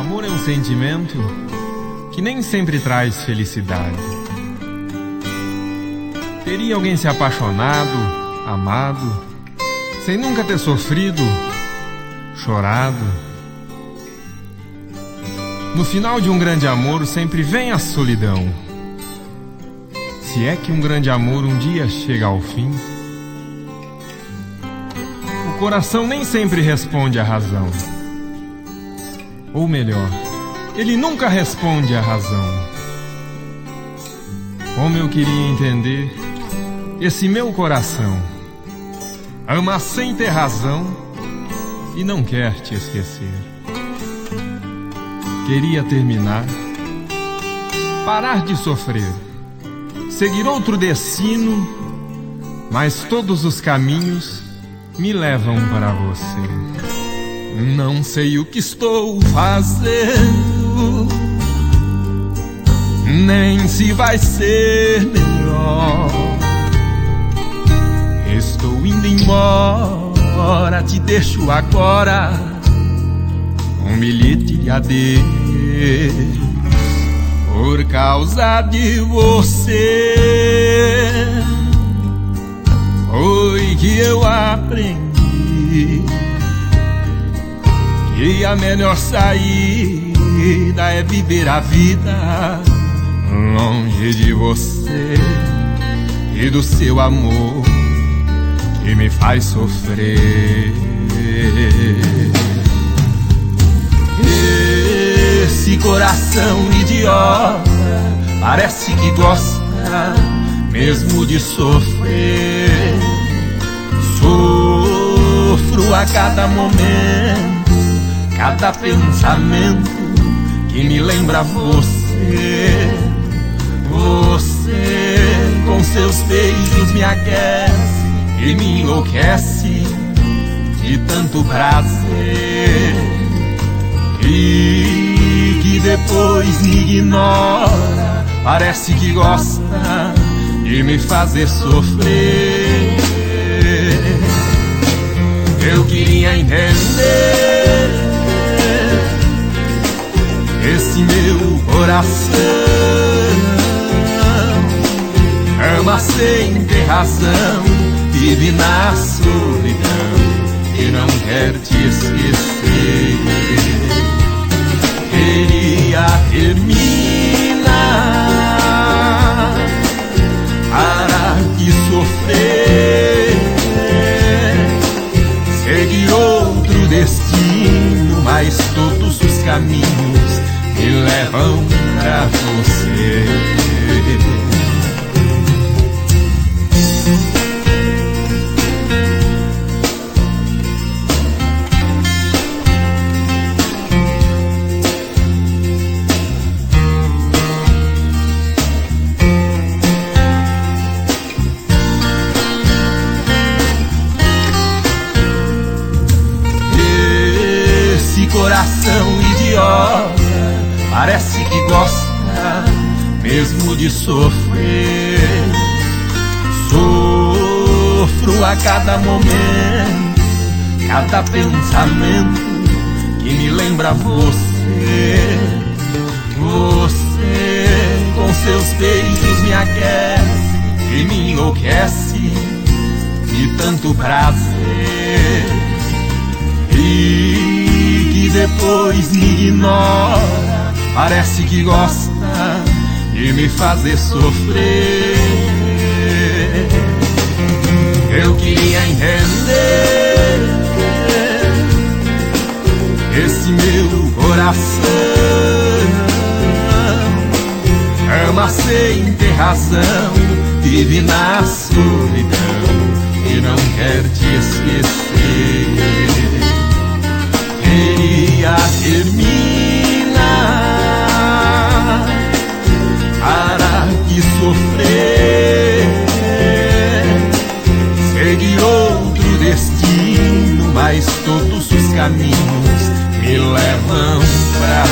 amor é um sentimento que nem sempre traz felicidade. Teria alguém se apaixonado, amado, sem nunca ter sofrido, chorado. No final de um grande amor sempre vem a solidão. Se é que um grande amor um dia chega ao fim, o coração nem sempre responde à razão. Ou melhor, ele nunca responde à razão. Como eu queria entender esse meu coração. Ama sem ter razão e não quer te esquecer. Queria terminar, parar de sofrer, seguir outro destino, mas todos os caminhos me levam para você. Não sei o que estou fazendo, nem se vai ser melhor. Estou indo embora, te deixo agora um bilhete de adeus. Por causa de você foi que eu aprendi que a melhor saída é viver a vida longe de você e do seu amor que me faz sofrer. Esse coração idiota parece que gosta mesmo de sofrer. Sofro a cada momento, cada pensamento que me lembra você. Você com seus beijos me aquece e me enlouquece de tanto prazer, e que depois me ignora, parece que gosta de me fazer sofrer. Eu queria entender esse meu coração. Ama sem ter razão, vive na solidão e não quer te esquecer. Queria terminar, parar de sofrer, seguir outro destino, mas todos os caminhos me levam pra você. Coração idiota parece que gosta mesmo de sofrer. Sofro a cada momento, cada pensamento que me lembra você. Você com seus beijos me aquece e me enlouquece de tanto prazer, e que depois me ignora, parece que gosta de me fazer sofrer. Eu queria entender esse meu coração. Ama sem ter razão, vive na solidão e não quer te esquecer. Queria terminar, parar de sofrer, seguir outro destino, mas todos os caminhos me levam pra